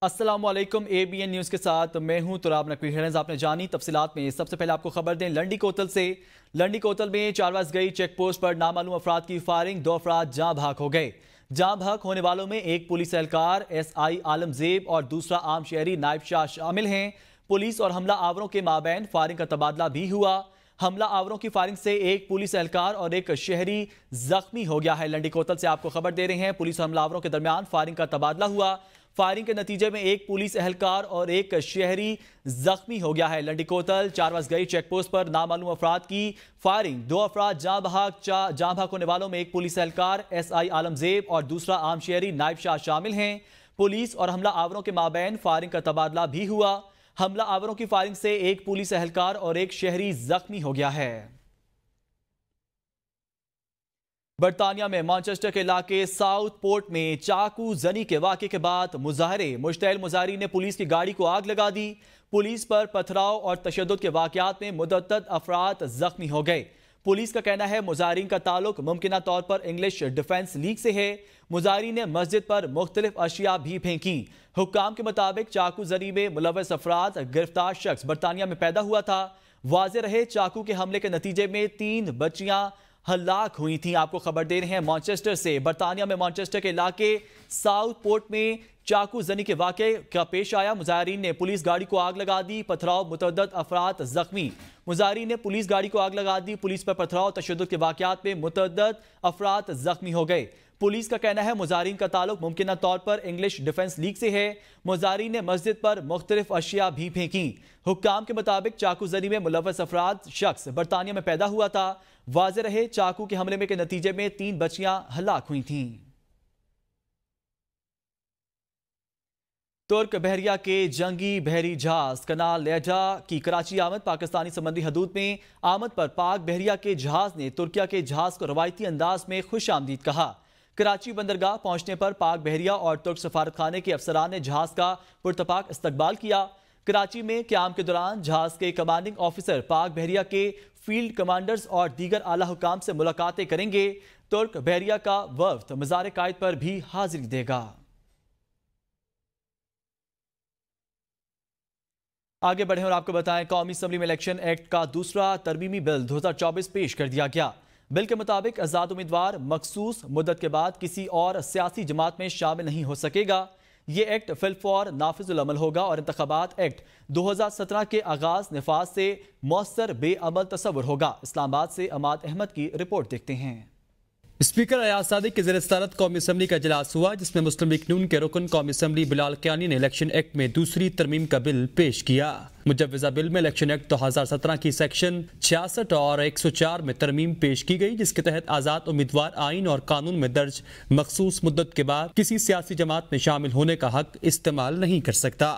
अस्सलामुअलैकुम ABN news के साथ मैं हूं तुराब नकवी। हेडलाइंस आपने जानी, तफसीलात में सबसे पहले आपको खबर दें लंडी कोतल से। लंडी कोतल में चारवास गई चेक पोस्ट पर नामालूम अफराद की फायरिंग, 2 अफराद जाँ भाग हो गए। जाँ भाग होने वालों में एक पुलिस एहलकार SI आलमजेब और दूसरा आम शहरी नाइब शाह शामिल हैं। पुलिस और हमला आवरों के माबैन फायरिंग का तबादला भी हुआ। हमला आवरों की फायरिंग से एक पुलिस एहलकार और एक शहरी जख्मी हो गया है। लंडी कोतल से आपको खबर दे रहे हैं, पुलिस और हमलावरों के दरमियान फायरिंग का तबादला हुआ। फायरिंग के नतीजे में एक पुलिस एहलकार और एक शहरी जख्मी हो गया है। लंडी कोतल चारवास गई चेक पोस्ट पर नामालूम अफराद की फायरिंग, 2 अफराद जाँ भाग होने वालों में एक पुलिस एहलकार SI आलमजेब और दूसरा आम शहरी नाइब शाह शामिल हैं। पुलिस और हमला आवरों के माबैन फायरिंग का तबादला भी हुआ। हमला आवरों की फायरिंग से एक पुलिस एहलकार और एक शहरी जख्मी हो गया है। बरतानिया में मैनचेस्टर के इलाके साउथ पोर्ट में चाकू जनी के वाक़े के बाद मुश्तइल मुजाहिरीन ने पुलिस की गाड़ी को आग लगा दी। पुलिस पर पथराव और तशद्दुद के वाक़यात में मुतअद्दिद अफराद जख्मी हो गए। पुलिस का कहना है मुजाहिरीन का ताल्लुक मुमकिना तौर पर इंग्लिश डिफेंस लीग से है। मुजाहिरीन ने मस्जिद पर मुख्तलिफ अशिया भी फेंकी। हुक्काम के मुताबिक चाकू जनी में मुलव्वस अफराद गिरफ्तार शख्स बरतानिया में पैदा हुआ था। वाज़ेह रहे चाकू के हमले के नतीजे में 3 बच्चियां हलाक हुई थी। आपको खबर दे रहे हैं मैनचेस्टर से। बरतानिया में मैनचेस्टर के इलाके साउथ पोर्ट में चाकू जनी के वाक़े का पेश आया। मुजाहिरीन ने पुलिस गाड़ी को आग लगा दी, पथराव, मुतअद्दिद अफराद जख्मी। मुजाहिरीन ने पुलिस गाड़ी को आग लगा दी, पुलिस पर पथराव तशद्दुद के वाक़यात में मुतअद्दिद अफराद जख्मी हो गए। पुलिस का कहना है मुजाहिरीन का ताल्लुक मुमकिना तौर पर इंग्लिश डिफेंस लीग से है। मुजाहिरीन ने मस्जिद पर मुख्तलिफ अशिया भी फेंकी। हुक्काम के मुताबिक चाकू जनी में मुलव्वस अफराद शख्स बरतानिया में पैदा हुआ था। वाज़ेह रहे चाकू के हमले में के नतीजे में 3 बच्चियां हलाक हुई थीं। तुर्क बहरिया के जंगी बहरी जहाज कनाल लेजा की कराची आमद, पाकिस्तानी समंदरी हदूद में आमद पर पाक बहरिया के जहाज ने तुर्किया के जहाज को रवायती अंदाज में खुश आमदीद कहा। कराची बंदरगाह पहुंचने पर पाक बहरिया और तुर्क सफारत खाने के अफसरान ने जहाज का पुरतपाक इस्तकबाल किया। कराची में क़याम के दौरान जहाज के कमांडिंग ऑफिसर पाक बहरिया के फील्ड कमांडर्स और दीगर आला हुकाम से मुलाकातें करेंगे। तुर्क बहरिया का वफ्द मज़ार कायद पर भी हाजिरी देगा। आगे बढ़े और आपको बताएं, कौमी असम्बली में इलेक्शन एक्ट का दूसरा तरमीमी बिल 2024 पेश कर दिया गया। बिल के मुताबिक आज़ाद उम्मीदवार मखसूस मुद्दत के बाद किसी और सियासी जमात में शामिल नहीं हो सकेगा। ये एक्ट फिलफौर नाफिजुल अमल होगा और इंतखाबात एक्ट 2017 के आगाज नफाज से मौसर बेअमल तस्वुर होगा। इस्लामाबाद से अमाद अहमद की रिपोर्ट देखते हैं। स्पीकर अयाज सादिक की ज़ेर सदारत कौमी असम्बली का इजलास हुआ, जिसमें मुस्लिम लीग नून के रुकन कौमी असम्बली बिलाल कियानी ने इलेक्शन एक्ट में दूसरी तरमीम का बिल पेश किया। मुजव्वज़ा बिल में इलेक्शन एक्ट 2017 की सेक्शन 66 और 104 में तरमीम पेश की गई, जिसके तहत आज़ाद उम्मीदवार आइन और कानून में दर्ज मखसूस मुद्दत के बाद किसी सियासी जमात में शामिल होने का हक इस्तेमाल नहीं कर सकता।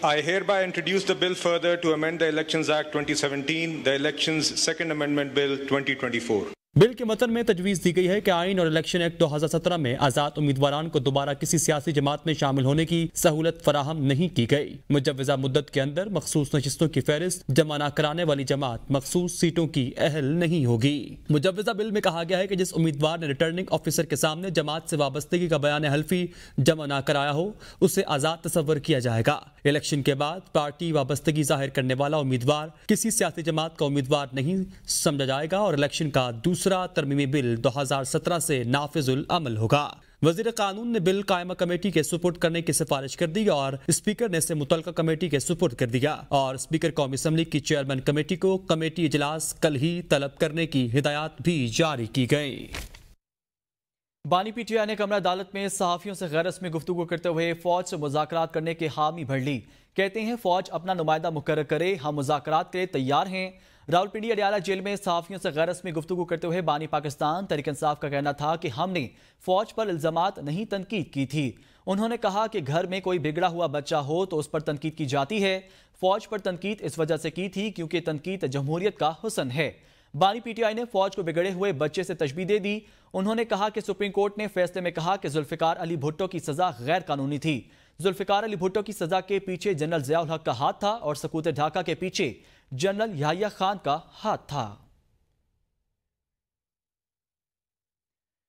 I hereby introduce the bill further to amend the Elections Act 2017, the Elections Second Amendment Bill 2024. Bill के मतन में तजवीज़ दी गई है कि आइन और इलेक्शन एक्ट 2017 में आज़ाद उम्मीदवारान को दोबारा किसी सियासी जमात में शामिल होने की सहूलत फराहम नहीं की गई। मुजव्वज़ा मुद्दत के अंदर मखसूस नशिस्तों की फहरिस्त जमा न कराने वाली जमात मखसूस सीटों की अहल नहीं होगी। मुजव्वज़ा बिल में कहा गया है कि जिस उम्मीदवार ने रिटर्निंग ऑफिसर के सामने जमात से वाबस्तगी का बयान हल्फी जमा न कराया हो, उसे आज़ाद तस्वर किया जाएगा। इलेक्शन के बाद पार्टी वाबस्तगी जाहिर करने वाला उम्मीदवार किसी सियासी जमात का उम्मीदवार नहीं समझा जाएगा और इलेक्शन का दूसरा तरमीमी बिल 2017 से नाफिजुल अमल होगा। वज़ीर कानून ने बिल कायमा कमेटी के सुपुर्द करने की सिफारिश कर दी और स्पीकर ने इसे मुतल्लिका कमेटी के सुपुर्द कर दिया और स्पीकर कौमी असम्बली की चेयरमैन कमेटी को कमेटी इजलास कल ही तलब करने की हिदायत भी जारी की गई। बानी PTI ने कमरा अदालत में सहाफ़ियों से गैर रस्मी गुफ्तगू करते हुए फौज से मुज़ाकरात करने की हामी भर ली। कहते हैं फौज अपना नुमाइंदा मुकर्रर करे, हम मुज़ाकरात के लिए तैयार हैं। रावलपिंडी अडियाला जेल में सहाफ़ियों से गैर रस्मी गुफ्तगू करते हुए बानी पाकिस्तान तहरीक इंसाफ का कहना था कि हमने फौज पर इल्ज़ामात नहीं तनकीद की थी। उन्होंने कहा कि घर में कोई बिगड़ा हुआ बच्चा हो तो उस पर तनकीद की जाती है। फौज पर तनकीद इस वजह से की थी क्योंकि तनकीद जमहूरियत का हुस्न है। बानी PTI ने फौज को बिगड़े हुए बच्चे से तशबीह दे दी। उन्होंने कहा कि सुप्रीम कोर्ट ने फैसले में कहा कि जुल्फ़िकार अली भुट्टो की सजा गैर कानूनी थी। जुल्फ़िकार अली भुट्टो की सजा के पीछे जनरल ज़ियाउल हक का हाथ था और सकूत ढाका के पीछे जनरल याहिया खान का हाथ था।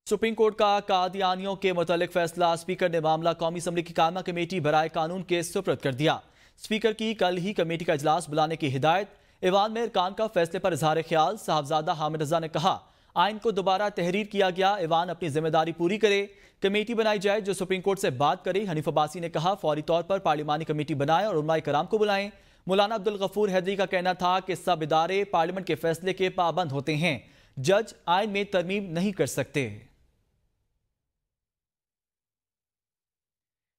सुप्रीम कोर्ट का कादियानियों के मुतालिक फैसला, स्पीकर ने मामला कौमी असम्बली की कायमा कमेटी बराए कानून के सुपुर्द कर दिया। स्पीकर की कल ही कमेटी का इजलास बुलाने की हिदायत। ईवान में इरकान का फैसले पर इजहार ख्याल। साहबजादा हामिद रजा ने कहा, आइन को दोबारा तहरीर किया गया, ईवान अपनी जिम्मेदारी पूरी करे, कमेटी बनाई जाए जो सुप्रीम कोर्ट से बात करे। हनीफ अब्बासी ने कहा, फौरी तौर पर पार्लिमानी कमेटी बनाएं और उलमाए कराम को बुलाएं। मौलाना अब्दुल गफूर हैदरी का कहना था कि सब इदारे पार्लियामेंट के फैसले के पाबंद होते हैं, जज आइन में तरमीम नहीं कर सकते।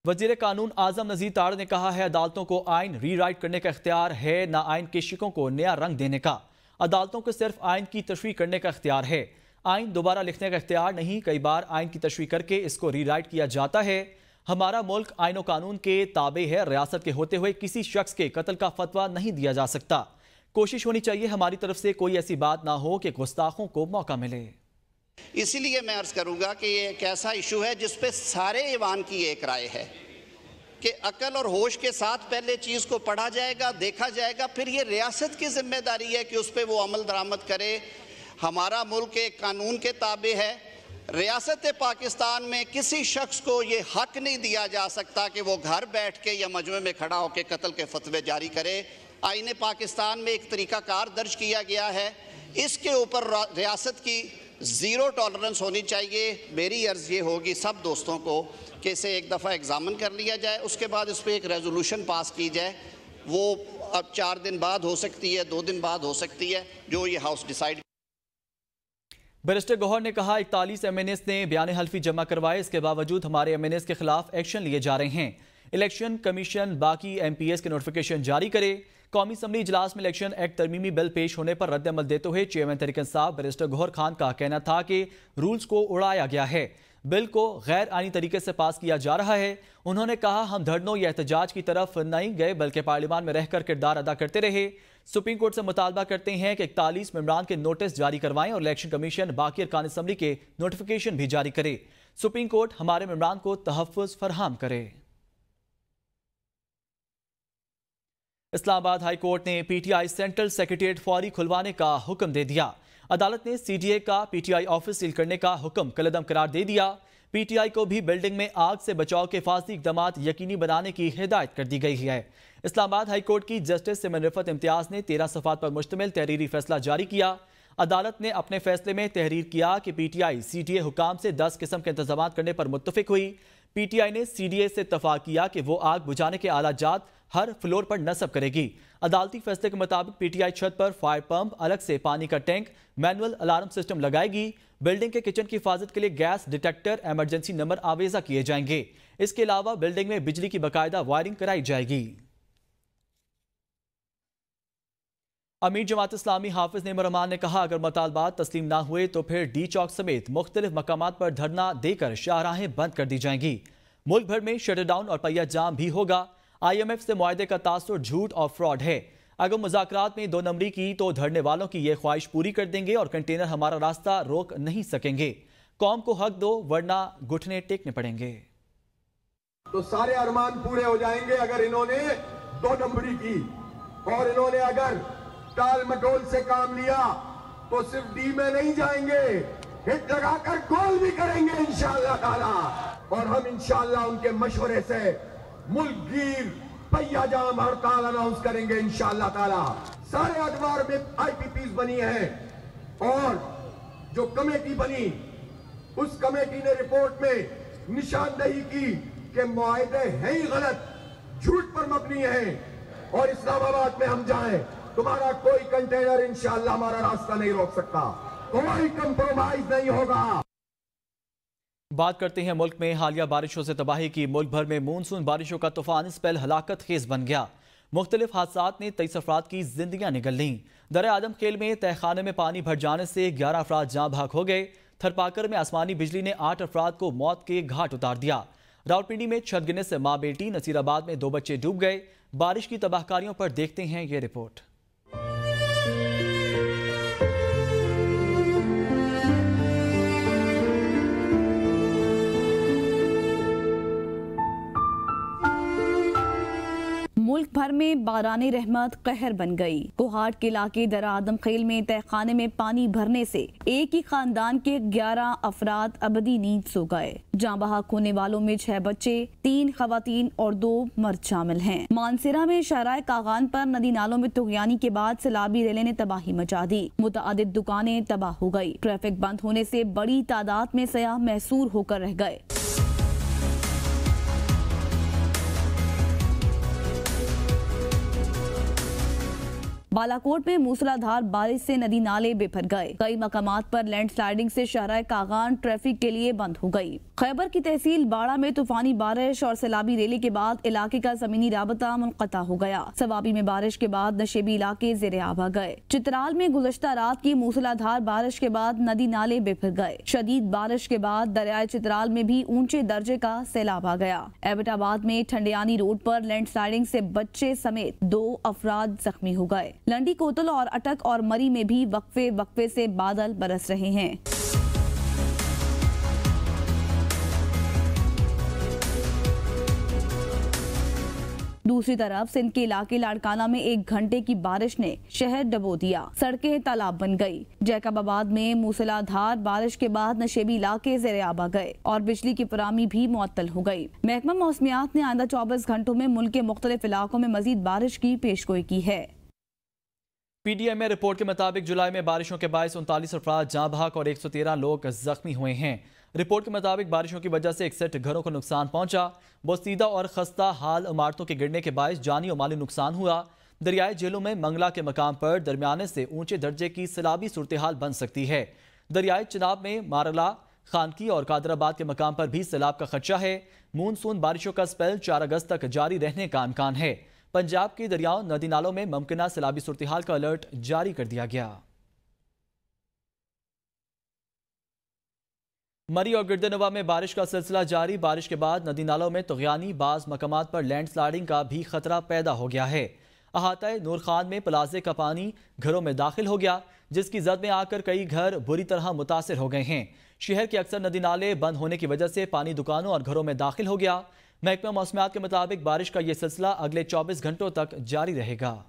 वजीर कानून आजम नजीर ताड़ ने कहा है, अदालतों को आइन रीराइट करने का इख्तियार है, ना आइन के शिकों को नया रंग देने का। अदालतों को सिर्फ आइन की तशरीह करने का इख्तियार है, आइन दोबारा लिखने का इख्तियार नहीं। कई बार आइन की तशरीह करके इसको रीराइट किया जाता है। हमारा मुल्क आइन और कानून के ताबे है, रियासत के होते हुए किसी शख्स के कत्ल का फतवा नहीं दिया जा सकता। कोशिश होनी चाहिए हमारी तरफ से कोई ऐसी बात ना हो कि गुस्ताखों को मौका मिले। इसीलिए मैं अर्ज करूंगा कि ये एक ऐसा इशू है जिस पे सारे ईवान की एक राय है कि अकल और होश के साथ पहले चीज़ को पढ़ा जाएगा, देखा जाएगा, फिर ये रियासत की जिम्मेदारी है कि उस पर वो अमल दरामद करे। हमारा मुल्क एक कानून के ताबे है। रियासत पाकिस्तान में किसी शख्स को ये हक नहीं दिया जा सकता कि वो घर बैठ के या मजमे में खड़ा होकर कत्ल के फतवे जारी करे। आईने पाकिस्तान में एक तरीक़ाकार दर्ज किया गया है, इसके ऊपर रियासत की ज़ीरो टॉलरेंस होनी चाहिए। मेरी अर्ज़ ये होगी सब दोस्तों को कि इसे एक दफ़ा एग्ज़ामिन कर लिया जाए, उसके बाद इस पर एक रेजोल्यूशन पास की जाए। वो अब 4 दिन बाद हो सकती है, 2 दिन बाद हो सकती है, जो ये हाउस डिसाइड। बैरिस्टर गौहर ने कहा, 41 MNAs ने बयान हल्फी जमा करवाए, इसके बावजूद हमारे MNAs के खिलाफ एक्शन लिए जा रहे हैं। इलेक्शन कमीशन बाकी MPs के नोटिफिकेशन जारी करे। कौमी असम्बली इजलास में इलेक्शन एक्ट तरमीमी बिल पेश होने पर रद्द अमल देते हुए चेयरमैन तहरीक इंसाफ बैरिस्टर गौहर खान का कहना था कि रूल्स को उड़ाया गया है, बिल को गैर आईनी तरीके से पास किया जा रहा है। उन्होंने कहा, हम धरनों या एहतजाज की तरफ नहीं गए बल्कि पार्लियामान में रहकर किरदार अदा करते रहे। सुप्रीम कोर्ट से मुतालबा करते हैं कि 41 मेंबरान के नोटिस जारी करवाएं और इलेक्शन कमीशन बाकी अरकान असम्बली के नोटिफिकेशन भी जारी करे। सुप्रीम कोर्ट हमारे मेंबरान को तहफ़्फ़ुज़ फराहम करे। इस्लामाबाद हाई कोर्ट ने PTI सेंट्रल सेक्रेटेरिएट फौरी खुलवाने का हुक्म दे दिया। अदालत ने CDA का PTI ऑफिस सील करने का हुक्म कलअदम करार दे दिया। PTI को भी बिल्डिंग में आग से बचाव के हिफाजती इक़दामात यकीनी बनाने की हिदायत कर दी गई है। इस्लामाबाद हाई कोर्ट की जस्टिस सिमन रिफत इम्तियाज ने 13 सफ़ात पर मुश्तमिल तहरीरी फैसला जारी किया। अदालत ने अपने फैसले में तहरीर किया कि PTI CDA हुकाम से 10 किस्म के इंतजाम करने पर मुत्तफिक हुई। PTI ने CDA से इत्तफाक किया कि वो आग बुझाने के आलाजात हर फ्लोर पर नस्ब करेगी। अदालती फैसले के मुताबिक PTI छत पर फायर पंप, अलग से पानी का टैंक, मैनुअल अलार्म सिस्टम लगाएगी। बिल्डिंग के किचन की हिफाजत के लिए गैस डिटेक्टर, इमरजेंसी नंबर आवेजा किए जाएंगे। इसके अलावा बिल्डिंग में बिजली की बाकायदा वायरिंग कराई जाएगी। अमीर जमात इस्लामी हाफिज नेमर रहमान ने कहा, अगर मुतालबात तस्लीम ना हुए तो फिर D चौक समेत मुख्तलिफ मकामात पर धरना देकर शाहराहें बंद कर दी जाएंगी। मुल्क भर में शटर डाउन और पहिया जाम भी होगा। IMF से मुआहदे का तासुर झूठ और फ्रॉड है। अगर मुज़ाकरात में 2 नंबरी की तो धरने वालों की ये ख्वाहिश पूरी कर देंगे और कंटेनर हमारा रास्ता रोक नहीं सकेंगे। कौम को हक दो वरना घुटने टेकने पड़ेंगे। तो सारे अरमान पूरे हो जाएंगे अगर इन्होंने 2 नंबरी की, और इन्होंने अगर टाल मटोल से काम लिया तो सिर्फ D में नहीं जाएंगे, हिट लगाकर गोल भी करेंगे इंशाअल्लाह ताला। और हम इंशाअल्लाह उनके मशवरे से मुल्क गिर पहिया जाम हड़ताल अनाउंस करेंगे इंशाअल्लाह ताला। सारे अदवार में IPPs बनी है और जो कमेटी बनी उस कमेटी ने रिपोर्ट में निशानदही की कि मुआहदे हैं ही गलत, झूठ पर मबनी है, और इस्लामाबाद में हम जाएं तुम्हारा कोई कंटेनर इंशाअल्लाह हमारा रास्ता नहीं रोक सकता, कोई कंप्रोमाइज नहीं होगा। बात करते हैं मुल्क में हालिया बारिशों से तबाही की। मुल्क भर में मानसून बारिशों का तूफान स्पेल हलाकत खेज बन गया। मुख्तलिफ हादसात ने 23 अफराद की जिंदगियां निगल लीं। दर आदम खेल में तहखाने में पानी भर जाने से 11 अफराद जाँ भाग हो गए। थरपाकर में आसमानी बिजली ने 8 अफराद को मौत के घाट उतार दिया। रावलपिंडी में छत गिरने से माँ बेटी, नसीराबाद में 2 बच्चे डूब गए। बारिश की तबाहकारियों पर देखते हैं ये रिपोर्ट। मुल्क भर भर में बारानी रहमत कहर बन गई। कोहाट के इलाके दरा आदम खेल में तहखाने में पानी भरने से एक ही खानदान के 11 अफराद अबदी नींद सो गए। जाँ बहक होने वालों में 6 बच्चे, 3 खवातीन और 2 मर्द शामिल हैं। मानसरा में शहराए कागान पर नदी नालों में तुगयानी के बाद सैलाबी रेले ने तबाही मचा दी। मुतअद्दिद दुकानें तबाह हो गई। ट्रैफिक बंद होने से बड़ी तादाद में सयाह महसूर होकर रह गए। बालाकोट में मूसलाधार बारिश से नदी नाले बिफर गए। कई मकामात पर लैंडस्लाइडिंग से शहराए कागान ट्रैफिक के लिए बंद हो गई। खैबर की तहसील बाड़ा में तूफानी बारिश और सैलाबी रेले के बाद इलाके का जमीनी राबता मुनक़ता हो गया। सवाबी में बारिश के बाद नशेबी इलाके ज़ेरे आब आ गए। चित्राल में गुज़श्ता रात की मूसलाधार बारिश के बाद नदी नाले बिफर गए। शदीद बारिश के बाद दरियाए चित्राल में भी ऊंचे दर्जे का सैलाब आ गया। एबटाबाद में ठंडियानी रोड पर लैंडस्लाइडिंग से बच्चे समेत 2 अफराद जख्मी हो गए। लंडी कोतल और अटक और मरी में भी वक्फे से बादल बरस रहे हैं। दूसरी तरफ सिंध के इलाके लाड़काना में 1 घंटे की बारिश ने शहर डबो दिया। सड़कें तालाब बन गई। जैकबाबाद में मूसलाधार बारिश के बाद नशेबी इलाके ज़ेरे आब आ गए और बिजली की फराहमी भी मुअत्तल हो गई। महकमा मौसमियात ने आइंदा 24 घंटों में मुल्क के मुख्तलिफ इलाकों में मजीद बारिश की पेशगोई की है। PDMA रिपोर्ट के मुताबिक जुलाई में बारिशों के बायस 39 अफराद जाँ बहक और 113 लोग जख्मी हुए हैं। रिपोर्ट के मुताबिक बारिशों की वजह से 61 घरों को नुकसान पहुंचा। बोसीदा और खस्ता हाल इमारतों के गिरने के बायस जानी और माली नुकसान हुआ। दरियाई झीलों में मंगला के मकाम पर दरमियाने से ऊंचे दर्जे की सैलाबी सूरत हाल बन सकती है। दरियाई चिनाब में मारला, खानकी और कादराबाद के मकाम पर भी सैलाब का खदशा है। मानसून बारिशों का स्पेल 4 अगस्त तक जारी रहने का इम्कान है। पंजाब के दरियाओं नदी नालों में मुमकिना सैलाबी सूरत हाल का अलर्ट जारी कर दिया गया। मरी और गिरदनवा में बारिश का सिलसिला जारी। बारिश के बाद नदी नालों में तुगयानी, बाज मकामात पर लैंडस्लाइडिंग का भी खतरा पैदा हो गया है। अहाता नूर खान में प्लाजे का पानी घरों में दाखिल हो गया, जिसकी जद में आकर कई घर बुरी तरह मुतासिर हो गए हैं। शहर के अक्सर नदी नाले बंद होने की वजह से पानी दुकानों और घरों में दाखिल हो गया। महकमा मौसमियात के मुताबिक बारिश का यह सिलसिला अगले 24 घंटों तक जारी रहेगा।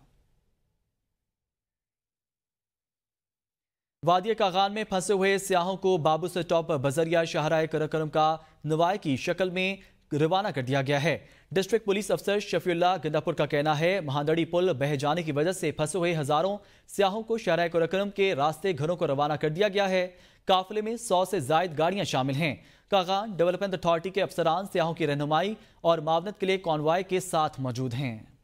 वादिया कागान में फंसे हुए सियाहों को बाबू से टॉप बजरिया शाहराए करकरम का नवाई की शक्ल में रवाना कर दिया गया है। डिस्ट्रिक्ट पुलिस अफसर शफीउल्लाह गंडापुर का कहना है, महादड़ी पुल बह जाने की वजह से फंसे हुए हजारों सियाहों को शाहराए करकरम के रास्ते घरों को रवाना कर दिया गया है। काफिले में 100 से जायद गाड़ियां शामिल हैं। कागान डेवलपमेंट अथॉरिटी के अफसरान सियाहों की रहनुमाई और मावनत के लिए कॉन्वॉय के साथ मौजूद हैं।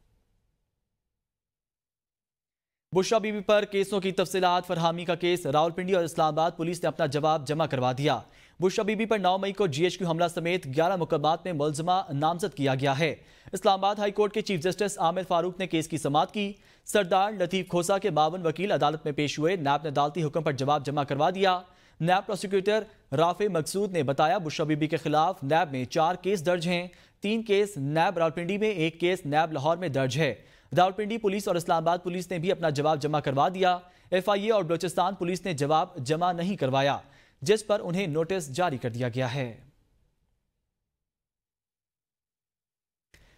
बुशरा बीबी पर केसों की तफसीलात फरहामी का केस रावलपिंडी और इस्लामाबाद पुलिस ने अपना जवाब जमा करवा दिया। बुशरा बीबी पर 9 मई को GHQ हमला समेत 11 मुकदमात में मुलजमा नामजद किया गया है। इस्लामाबाद हाई कोर्ट के चीफ जस्टिस आमिर फारूक ने केस की समाअत की। सरदार लतीफ खोसा के मावन वकील अदालत में पेश हुए। नैब ने अदालती हुक्म पर जवाब जमा करवा दिया। नैब प्रोसिक्यूटर राफे मकसूद ने बताया, बुशरा बीबी के खिलाफ नैब में 4 केस दर्ज हैं। 3 केस नैब रावलपिंडी में, 1 केस नैब लाहौर में दर्ज है। रावलपिंडी पुलिस और इस्लामाबाद पुलिस ने भी अपना जवाब जमा करवा दिया। FIA और बलोचिस्तान पुलिस ने जवाब जमा नहीं करवाया, जिस पर उन्हें नोटिस जारी कर दिया गया है।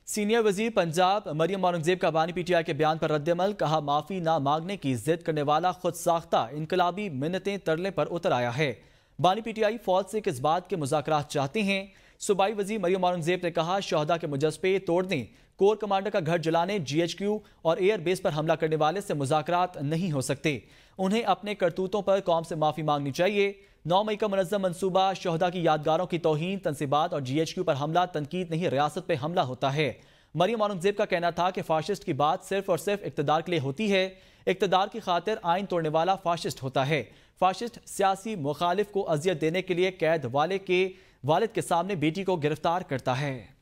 सीनियर वजीर पंजाब मरियम औरंगजेब का बानी PTI के बयान पर रद्दअमल। कहा, माफी ना मांगने की जिद करने वाला खुद साख्ता इनकलाबी मिन्नतें तरले पर उतर आया है। बानी PTI फौज से किस बात के मुज़ाकरात चाहते हैं। सूबाई वजीर मरियम औरंगजेब ने कहा, शहदा के मुजस्समे तोड़ने, कोर कमांडर का घर जलाने, GHQ और एयर बेस पर हमला करने वाले से मुज़ाकरात नहीं हो सकते। उन्हें अपने करतूतों पर कौम से माफी मांगनी चाहिए। 9 मई का मुनज़्ज़म मंसूबा शहदा की यादगारों की तौहीन, तनसीबात और GHQ पर हमला तनकीद नहीं, रियासत पर हमला होता है। मरियम औरंगजेब का कहना था कि फाशिस्ट की बात सिर्फ और सिर्फ इक़्तिदार के लिए होती है। इक़्तिदार की खातिर आइन तोड़ने वाला फाशिस्ट होता है। फाशिस्ट सियासी मुखालिफ को अजियत देने के लिए कैद वाले के वालिद के सामने बेटी को गिरफ्तार करता है।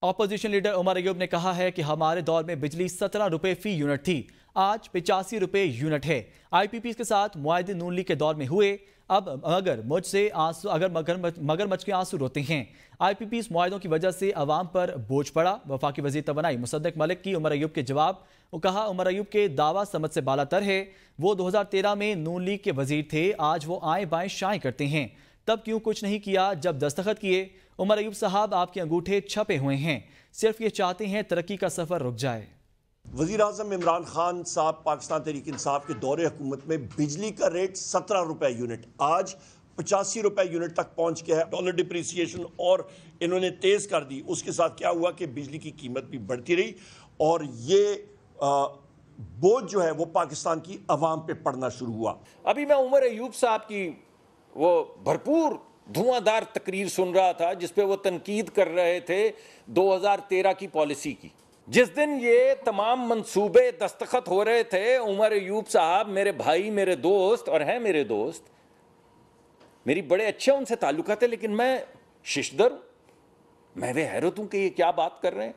ऑपोजिशन लीडर उमर अयूब ने कहा है कि हमारे दौर में बिजली 17 रुपए फी यूनिट थी, आज 85 रुपए यूनिट है। IPP के साथ मुआहदे नून लीग के दौर में हुए। अब मगरमच्छ के आंसू रोते हैं। IPP मुआहदों की वजह से अवाम पर बोझ पड़ा। वफाकी वजीर तवानाई मुसद्दक मलिक की उमर अयूब के जवाब। वो कहा, उमर अयूब के दावा समझ से बालातर है। वो 2013 में नून लीग के वजीर थे, आज वो आए बाएं शाएं करते हैं। तब क्यों कुछ नहीं किया जब दस्तखत किए? उमर अयूब साहब, आपके अंगूठे छपे हुए हैं, सिर्फ ये चाहते हैं तरक्की का सफर रुक जाए। वज़ीर आज़म इमरान खान साहब पाकिस्तान तहरीक इंसाफ के दौरे हुकूमत में बिजली का रेट 17 रुपए यूनिट आज 85 रुपए यूनिट तक पहुंच गया है। डॉलर डिप्रिसिएशन और इन्होंने तेज़ कर दी, उसके साथ क्या हुआ कि बिजली की कीमत भी बढ़ती रही और ये बोझ जो है वो पाकिस्तान की अवाम पे पड़ना शुरू हुआ। अभी मैं उमर अयूब साहब की वो भरपूर धुआंधार तकरीर सुन रहा था जिसपे वो तनकीद कर रहे थे 2013 की पॉलिसी की। जिस दिन ये तमाम मंसूबे दस्तखत हो रहे थे, उमर अयूब साहब मेरे भाई, मेरे दोस्त और हैं मेरे दोस्त, मेरी बड़े अच्छे उनसे ताल्लुकात है, लेकिन मैं शिशदर हूं, मैं वे हैरत हूं कि ये क्या बात कर रहे हैं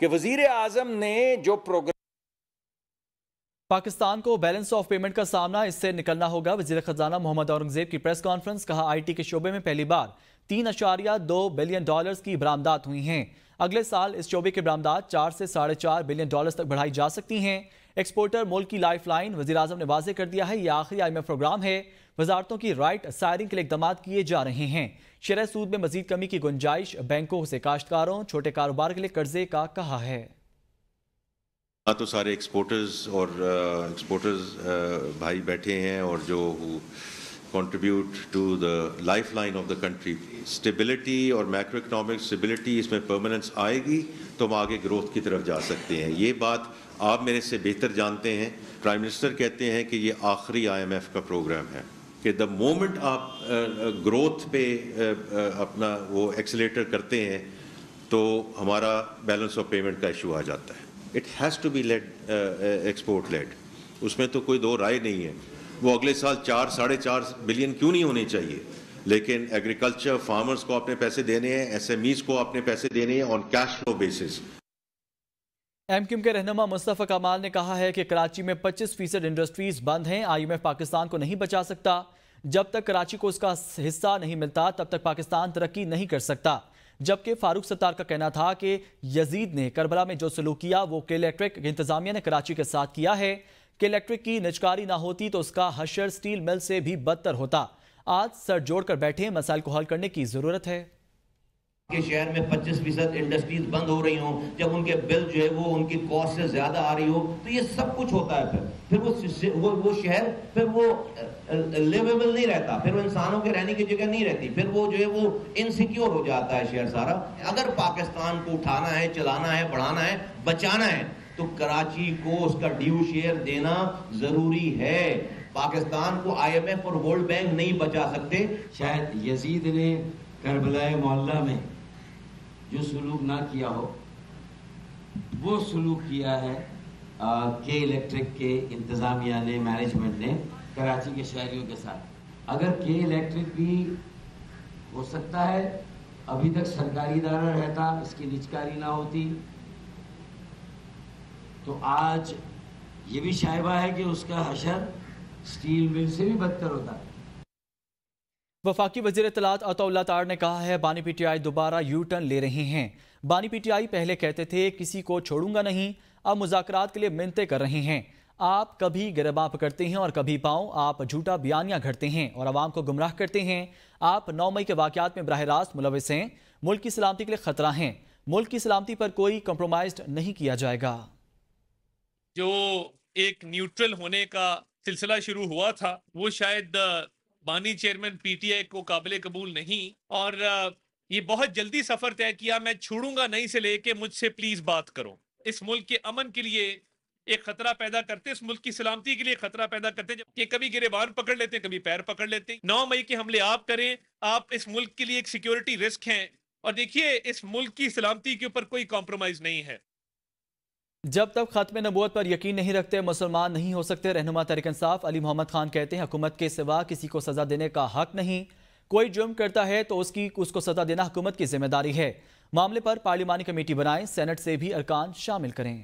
कि वजीर आजम ने जो प्रोग्राम पाकिस्तान को बैलेंस ऑफ पेमेंट का सामना, इससे निकलना होगा। वजीर खजाना मोहम्मद औरंगजेब की प्रेस कॉन्फ्रेंस, कहा IT के शोबे में पहली बार $3.2 बिलियन की बरामदात हुई हैं। अगले साल इस शोबे की बरामदात 4 से $4.5 बिलियन तक बढ़ाई जा सकती हैं। एक्सपोर्टर मुल्क की लाइफ लाइन, वजीर आजम ने वाजे कर दिया है, यह आखिरी IMF प्रोग्राम है। वजारतों की राइट सायरिंग के लिए इकदाम किए जा रहे हैं। शरह सूद में मजीद कमी की गुंजाइश, बैंकों से काश्तकारों, छोटे कारोबार के लिए कर्जे का कहा है। तो सारे एक्सपोर्टर्स भाई बैठे हैं और जो contribute to the life line of the country, stability और मैक्रो इकोनॉमिक स्टेबिलिटी, इसमें परमानेंस आएगी तो हम आगे ग्रोथ की तरफ जा सकते हैं। ये बात आप मेरे से बेहतर जानते हैं। प्राइम मिनिस्टर कहते हैं कि ये आखिरी IMF का प्रोग्राम है कि द मोमेंट आप ग्रोथ पे अपना वो एक्सेलेरेटर करते हैं तो हमारा बैलेंस ऑफ पेमेंट का इशू आ जाता है। It has to be led, export led, उसमें तो कोई दो राय नहीं है। वो अगले साल 4-4.5 बिलियन क्यों नहीं होने चाहिए, लेकिन एग्रीकल्चर फार्मर्स को अपने पैसे देने हैं, SMEs को अपने पैसे देने हैं on cash flow basis. MQM के रहनुमा मुस्तफ़ा कमाल ने कहा है कि कराची में 25% इंडस्ट्रीज बंद हैं। IMF पाकिस्तान को नहीं बचा सकता। जब तक कराची को उसका हिस्सा नहीं मिलता तब तक पाकिस्तान तरक्की नहीं कर सकता। जबकि फारूक सत्तार का कहना था कि यजीद ने करबला में जो सलूक किया वो के इलेक्ट्रिक इंतजामिया ने कराची के साथ किया है। कि इलेक्ट्रिक की निजकारी ना होती तो उसका हशर स्टील मिल से भी बदतर होता। आज सर जोड़कर बैठे, मसाइल को हल करने की जरूरत है। के शहर में 25% इंडस्ट्रीज बंद हो रही हों, जब उनके बिल जो है वो उनकी कॉस्ट से ज्यादा आ रही हो, तो ये सब कुछ होता है। फिर वो शहर फिर वो लिवेबल नहीं रहता, फिर वो इंसानों के रहने की जगह नहीं रहती, फिर वो जो है वो इनसिक्योर हो जाता है शहर सारा। अगर पाकिस्तान को उठाना है, चलाना है, बढ़ाना है, बचाना है, तो कराची को उसका ड्यू शेयर देना जरूरी है। पाकिस्तान को IMF और वर्ल्ड बैंक नहीं बचा सकते। शायद यजीद ने करबलाए मोहल्ला में जो सलूक ना किया हो, वो सलूक किया है के इलेक्ट्रिक के इंतजामिया ने, मैनेजमेंट ने कराची के शहरियों के साथ। अगर के इलेक्ट्रिक भी हो सकता है अभी तक सरकारी इदारा रहता, इसकी निजकारी ना होती, तो आज ये भी शायबा है कि उसका हशर स्टील मिल से भी बदतर होता है। वफाकी वज़ीर इत्तलात अताउल्लाह तार ने कहा है बानी PTI दोबारा यू टर्न ले रहे हैं। बानी PTI पहले कहते थे किसी को छोड़ूंगा नहीं, अब मुज़ाकरात के लिए मिन्नतें कर रहे हैं। आप कभी गिरबां पकड़ते हैं और कभी पाँव, आप झूठा बयानियां घड़ते हैं और आवाम को गुमराह करते हैं। आप 9 मई के वाक़यात में बराह रास्त मुलविस हैं। मुल्क की सलामती के लिए खतरा हैं। मुल्क की सलामती पर कोई कम्प्रोमाइज नहीं किया जाएगा। जो एक न्यूट्रल होने का सिलसिला शुरू हुआ था वो शायद बानी चेयरमैन PTI को काबिल कबूल नहीं, और ये बहुत जल्दी सफर तय किया, मैं छोड़ूंगा नहीं से लेके मुझसे प्लीज बात करो। इस मुल्क के अमन के लिए एक खतरा पैदा करते, इस मुल्क की सलामती के लिए खतरा पैदा करते, जबकि कभी गिरेबान पकड़ लेते हैं, कभी पैर पकड़ लेते हैं। 9 मई के हमले आप करें, आप इस मुल्क के लिए एक सिक्योरिटी रिस्क हैं। और देखिए, इस मुल्क की सलामती के ऊपर कोई कॉम्प्रोमाइज नहीं है। जब तक खत्म नबूवत पर यकीन नहीं रखते मुसलमान नहीं हो सकते। रहनुमा तहरीक इंसाफ अली मोहम्मद खान कहते हैं हुकूमत के सिवा किसी को सजा देने का हक नहीं। कोई जुर्म करता है तो उसको सजा देना हुकूमत की जिम्मेदारी है। मामले पर पार्लिमानी कमेटी बनाएं, सेनेट से भी अरकान शामिल करें।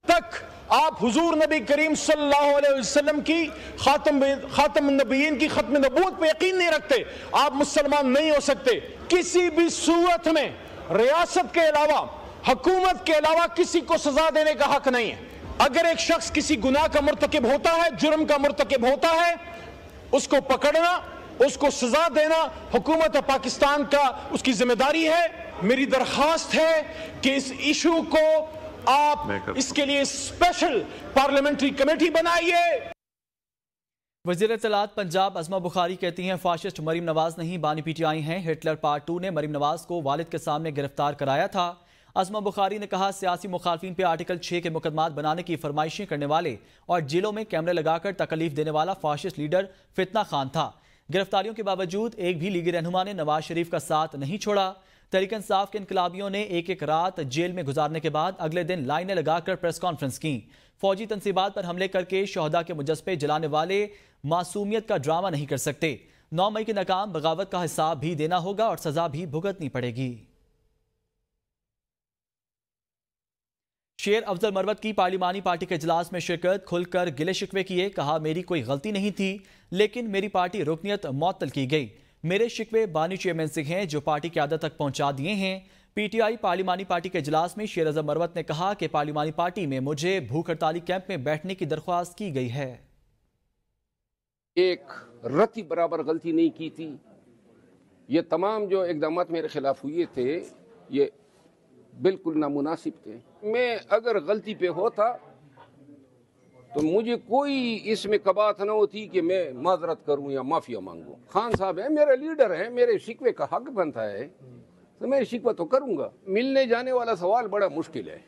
तक आप हुजूर नबी करीम सल्लल्लाहु अलैहि वसल्लम की खातम नबीयीन की खत्म नबूवत पे यकीन नहीं रखते, आप मुसलमान नहीं हो सकते। किसी भी सूरत में रियासत के अलावा, हुकूमत के अलावा किसी को सजा देने का हक नहीं है। अगर एक शख्स किसी गुनाह का मुर्तकिब होता है, जुर्म का मुर्तकिब होता है, उसको पकड़ना, उसको सजा देना हुकूमत पाकिस्तान का उसकी जिम्मेदारी है। मेरी दरखास्त है कि इस इशू को आप इसके लिए स्पेशल पार्लियामेंट्री कमेटी बनाइए। वज़ीर इत्तलात पंजाब अज़मा बुखारी कहती हैं फाशिस्ट मरीम नवाज नहीं बानी PTI हैं। हिटलर पार्ट 2 ने मरीम नवाज को वालिद के सामने गिरफ्तार कराया था। अज़मा बुखारी ने कहा सियासी मुखालफिन पे आर्टिकल 6 के मुकदमात बनाने की फरमाइशें करने वाले और जेलों में कैमरे लगाकर तकलीफ देने वाला फाशिस्ट लीडर फितना खान था। गिरफ्तारियों के बावजूद एक भी लीगी रहनुमा ने नवाज शरीफ का साथ नहीं छोड़ा। तहरीक इंसाफ के इनकलाबियों ने एक रात जेल में गुजारने के बाद अगले दिन लाइनें लगाकर प्रेस कॉन्फ्रेंस की। फौजी तंसीबात पर हमले करके शहदा के मुजस्समे जलाने वाले मासूमियत का ड्रामा नहीं कर सकते। 9 मई के नाकाम बगावत का हिसाब भी देना होगा और सजा भी भुगतनी पड़ेगी। शेर अफजल मरवत की पार्लिमानी पार्टी के इजलास में शिरकत, खुलकर गिले शिकवे किए। कहा मेरी कोई गलती नहीं थी लेकिन मेरी पार्टी रुकनियत मुअत्तल की गई। मेरे शिकवे बानी चेयरमैन से हैं जो पार्टी क़यादत तक पहुंचा दिए हैं। PTI पार्लिमानी पार्टी के इजलास में शेर अफजल मरवत ने कहा कि पार्लिमानी पार्टी में मुझे भूख हड़ताली कैंप में बैठने की दरख्वास्त की गई है। एक रत्ती बराबर गलती नहीं की थी। ये तमाम जो इकदाम मेरे खिलाफ हुए थे ये बिल्कुल नामुनासिब थे। मैं अगर गलती पे होता तो मुझे कोई इसमें कबात न होती कि मैं माजरत करूं या माफिया मांगूं। खान साहब है, मेरे लीडर हैं, मेरे शिकवे का हक बनता है तो मैं शिकवा तो करूंगा। मिलने जाने वाला सवाल बड़ा मुश्किल है।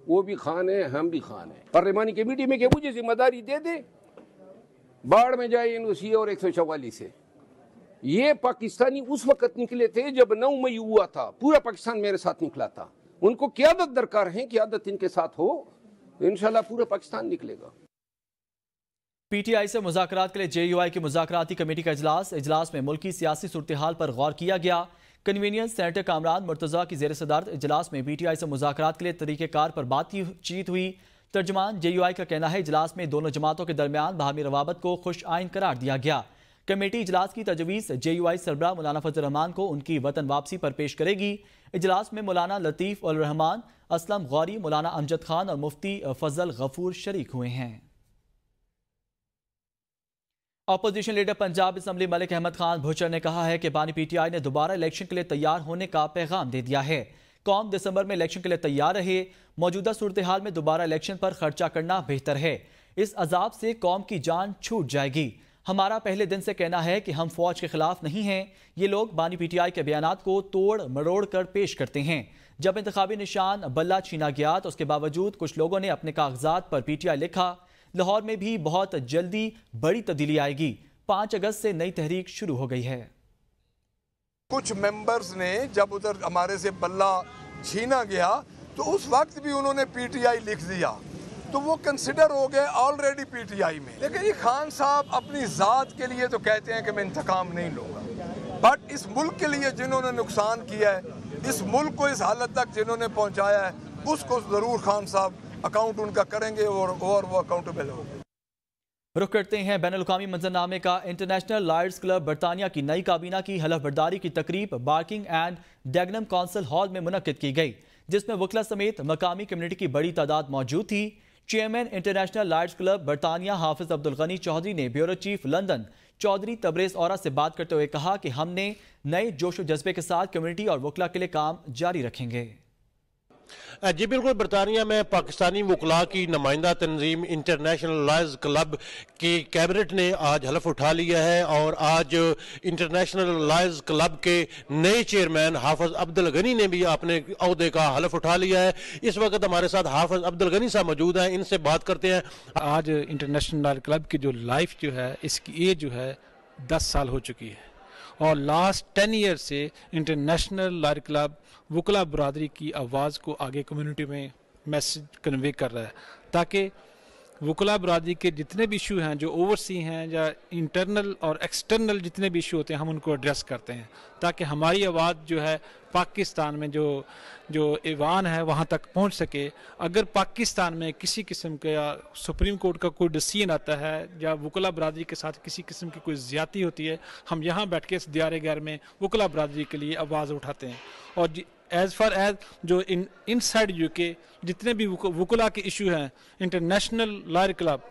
वो भी खान है, हम भी खान है। पार्लिमानी कमेटी में कि मुझे जिम्मेदारी दे दे, बाढ़ में जाए NOC और 144 से। ये पाकिस्तानी उस वक्त निकले थे जब 9 मई हुआ था, पूरा पाकिस्तान मेरे साथ निकला था। उनको क़यादत दरकार है, क़यादत इनके साथ हो तो इंशाल्लाह पूरा पाकिस्तान निकलेगा। PTI से मुज़ाकरात के लिए JUI की मुज़ाकराती कमेटी का इजलास में मुल्की सियासी सूरत हाल पर गौर किया गया। कन्वीनियंस सेनेटर कामरान मुर्तज़ा की ज़ेर सदारत इजलास में PTI से मुज़ाकरात के लिए तरीक़ेकार पर बातचीत हुई। तर्जमान JUI का कहना है इजलास में दोनों जमातों के दरमियान बाहमी रवाबत को खुश आइन करार दिया गया। कमेटी इजलास की तजवीज़ JUI सरबराह मौलाना फजल रहमान को उनकी वतन वापसी पर पेश करेगी। इजलास में मौलाना लतीफ़ उल रहमान, असलम गौरी, मौलाना अमजद खान और मुफ्ती फजल गफूर शरीक हुए हैं। Opposition leader Punjab assembly Malik Ahmad Khan Bhucchar ने कहा है कि बानी PTI ने दोबारा इलेक्शन के लिए तैयार होने का पैगाम दे दिया है। कौम दिसंबर में इलेक्शन के लिए तैयार रहे। मौजूदा सूरत हाल में दोबारा इलेक्शन पर खर्चा करना बेहतर है। इस अजाब से कौम की जान छूट जाएगी। हमारा पहले दिन से कहना है कि हम फौज के खिलाफ नहीं हैं। ये लोग बानी PTI के बयानात को तोड़ मरोड़ कर पेश करते हैं। जब इंतखाबी निशान बल्ला छीना गया तो उसके बावजूद कुछ लोगों ने अपने कागजात पर PTI लिखा। लाहौर में भी बहुत जल्दी बड़ी तब्दीली आएगी। 5 अगस्त से नई तहरीक शुरू हो गई है। कुछ मेंबर्स ने जब उधर हमारे से बल्ला छीना गया तो उस वक्त भी उन्होंने PTI लिख दिया तो वो कंसिडर हो गए ऑलरेडी PTI में। लेकिन ये खान साहब अपनी ज़ात के लिए तो कहते हैं कि मैं इंतकाम नहीं लूँगा, बट इस मुल्क के लिए जिन्होंने नुकसान किया है, इस मुल्क को इस हालत तक जिन्होंने पहुँचाया है, उसको ज़रूर खान साहब अकाउंट उनका करेंगे और वो अकाउंटेबल होंगे। रुख करते हैं बैनुल-अक़वामी मंजरनामे का। इंटरनेशनल लॉयर्स क्लब बरतानिया की नई काबीना की हलफ बर्दारी की तकरीब बार्किंग एंड डेगनम काउंसिल हॉल में मुनक्किद की गई, जिसमें वकला समेत मकामी कम्युनिटी की बड़ी तादाद मौजूद थी। चेयरमैन इंटरनेशनल लॉयर्स क्लब बरतानिया हाफिज अब्दुल गनी चौधरी ने bureau chief London Chaudhry Tabrez Aura से बात करते हुए कहा कि हमने नए जोश और जज्बे के साथ कम्युनिटी और वकला के लिए काम जारी रखेंगे। जी बिल्कुल, बरतानिया में पाकिस्तानी वकला की नुमाइंदा तंजीम इंटरनेशनल लॉयर्स क्लब की कैबिनेट ने आज हलफ उठा लिया है और आज इंटरनेशनल लॉयर्स क्लब के नए चेयरमैन हाफिज अब्दुल गनी ने भी अपने अहदे का हलफ उठा लिया है। इस वक्त हमारे साथ हाफिज अब्दुल गनी साहब मौजूद हैं, इनसे बात करते हैं। आज इंटरनेशनल लॉयर क्लब की जो लाइफ जो है इसकी एज जो है 10 साल हो चुकी है और लास्ट 10 ईयर से इंटरनेशनल लॉयर क्लब वकला बरादरी की आवाज़ को आगे कम्युनिटी में मैसेज कन्वे कर रहा है ताकि वकला बरादरी के जितने भी इशू हैं जो ओवरसी हैं या इंटरनल और एक्सटर्नल जितने भी इशू होते हैं हम उनको एड्रेस करते हैं ताकि हमारी आवाज़ जो है पाकिस्तान में जो ईवान है वहाँ तक पहुँच सके। अगर पाकिस्तान में किसी किस्म का या सुप्रीम कोर्ट का कोई डिसीजन आता है या वकला बरादरी के साथ किसी किस्म की कोई ज़्यादती होती है, हम यहाँ बैठ के इस दियारे गैर में वकला बरादरी के लिए आवाज़ उठाते हैं। और एज़ फार एज जो इनसाइड UK जितने भी वकला के इशू हैं इंटरनेशनल लॉयर क्लब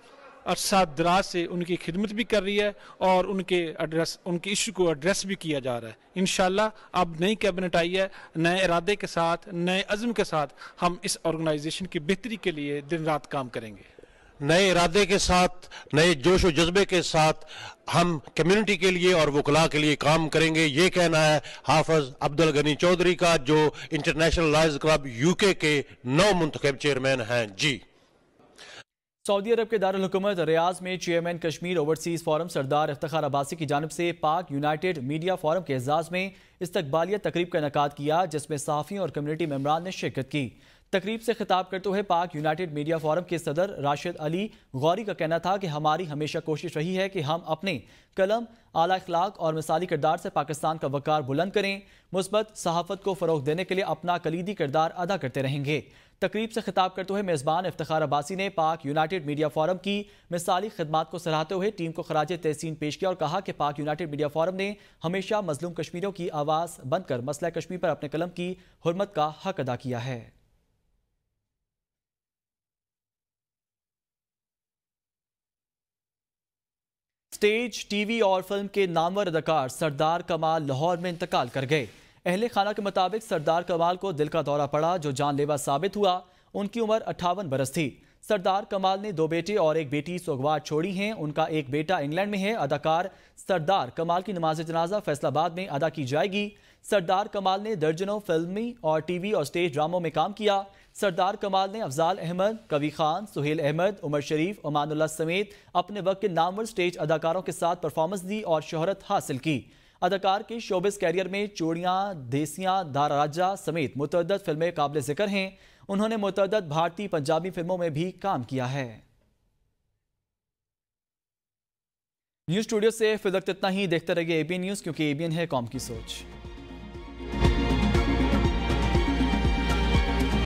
अरसा दराज से उनकी खिदमत भी कर रही है और उनके इशू को एड्रेस भी किया जा रहा है। इंशाल्लाह अब नई कैबिनेट आई है, नए इरादे के साथ, नए अज़्म के साथ हम इस ऑर्गेनाइजेशन की बेहतरी के लिए दिन रात काम करेंगे। नए इरादे के साथ, नए जोश व जज्बे के साथ हम कम्युनिटी के लिए और वकला के लिए काम करेंगे, ये कहना है हाफिज अब्दुल गनी चौधरी का, जो इंटरनेशनल लॉयर्स क्लब यूके के नौ मुंतखब चेयरमैन हैं। जी। सऊदी अरब के दारुल हुकूमत रियाज में चेयरमैन कश्मीर ओवरसीज फोरम सरदार इफ्तिखार अब्बासी की जानिब से पाक यूनाइटेड मीडिया फोरम के एजाज में इस्तकबालिया तकरीब का इनेकाद किया, जिसमें सहाफ़ियों और कम्युनिटी मेंबरान ने शिरकत की। तकरीब से खिताब करते हुए पाक यूनाइटेड मीडिया फोरम के सदर राशिद अली गौरी का कहना था कि हमारी हमेशा कोशिश रही है कि हम अपने कलम, आला अखलाक और मिसाली किरदार से पाकिस्तान का वकार बुलंद करें, मुस्बत सहाफत को फ़रोग देने के लिए अपना कलीदी किरदार अदा करते रहेंगे। तकरीब से खिताब करते हुए मेज़बान इफ्तिखार अब्बासी ने पाक यूनाइटेड मीडिया फोरम की मिसाली खिदमात को सराहते हुए टीम को खराज तहसीन पेश किया और कहा कि पाक यूनाइटेड मीडिया फोरम ने हमेशा मजलूम कश्मीरियों की आवाज़ बनकर मसला कश्मीर पर अपने कलम की हुर्मत का हक अदा किया है। स्टेज, टीवी और फिल्म के नामवर अदाकार सरदार कमाल लाहौर में इंतकाल कर गए। अहले खाना के मुताबिक सरदार कमाल को दिल का दौरा पड़ा, जो जानलेवा साबित हुआ। उनकी उम्र 58 बरस थी। सरदार कमाल ने 2 बेटे और 1 बेटी सोगवार छोड़ी हैं। उनका एक बेटा इंग्लैंड में है। अदाकार सरदार कमाल की नमाज जनाजा फैसलाबाद में अदा की जाएगी। सरदार कमाल ने दर्जनों फिल्मी और टीवी और स्टेज ड्रामों में काम किया। सरदार कमाल ने अफजाल अहमद, कवी खान, सुहेल अहमद, उमर शरीफ, उमानुल्लाह समेत अपने वक्त के नामवर स्टेज अदाकारों के साथ परफॉर्मेंस दी और शोहरत हासिल की। अदाकार के शोबिस कैरियर में चूड़ियाँ, देसियाँ, दारा राजा समेत मुतअद्दिद फिल्में काबिल जिक्र हैं। उन्होंने मुतअद्दिद भारतीय पंजाबी फिल्मों में भी काम किया है। न्यूज़ स्टूडियो से फिर वक्त इतना ही। देखते रहिए ABN न्यूज़, क्योंकि ABN है कौम की सोच।